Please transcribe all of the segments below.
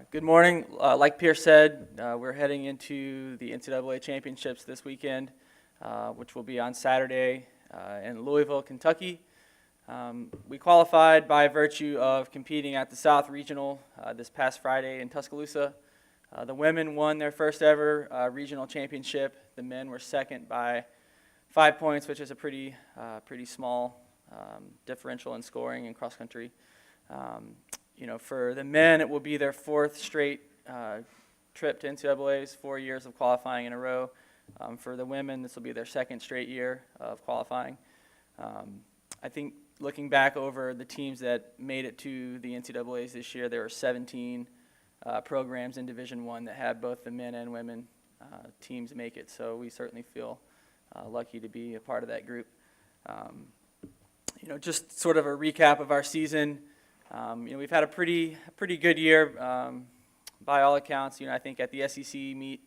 Good morning. Like Pierce said, we're heading into the NCAA championships this weekend, which will be on Saturday in Louisville, Kentucky. We qualified by virtue of competing at the South Regional this past Friday in Tuscaloosa. The women won their first ever regional championship. The men were second by 5 points, which is a pretty small differential in scoring in cross country. For the men, it will be their fourth straight trip to NCAA's, 4 years of qualifying in a row. For the women, this will be their second straight year of qualifying. I think looking back over the teams that made it to the NCAA's this year, there were 17 programs in Division I that had both the men and women teams make it. So we certainly feel lucky to be a part of that group. Just sort of a recap of our season. We've had a pretty good year by all accounts. I think at the SEC meet,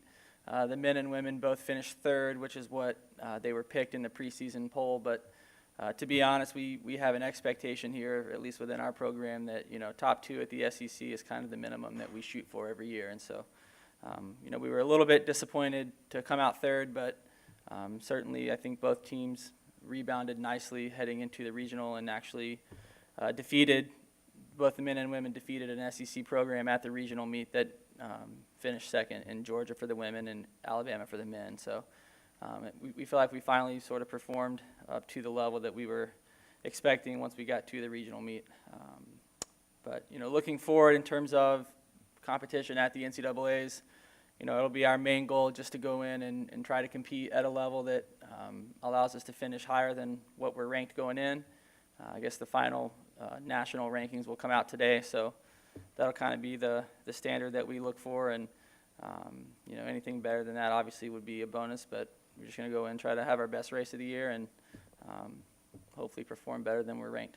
the men and women both finished third, which is what they were picked in the preseason poll. But to be honest, we have an expectation here, at least within our program, that top two at the SEC is kind of the minimum that we shoot for every year. And so, we were a little bit disappointed to come out third, but certainly I think both teams rebounded nicely heading into the regional and actually defeated. Both the men and women defeated an SEC program at the regional meet that finished second in Georgia for the women and Alabama for the men. So we feel like we finally sort of performed up to the level that we were expecting once we got to the regional meet. But looking forward in terms of competition at the NCAA's, it'll be our main goal just to go in and try to compete at a level that allows us to finish higher than what we're ranked going in. I guess the final national rankings will come out today, so that'll kind of be the standard that we look for, and anything better than that obviously would be a bonus, but we're just going to go in and try to have our best race of the year and hopefully perform better than we're ranked.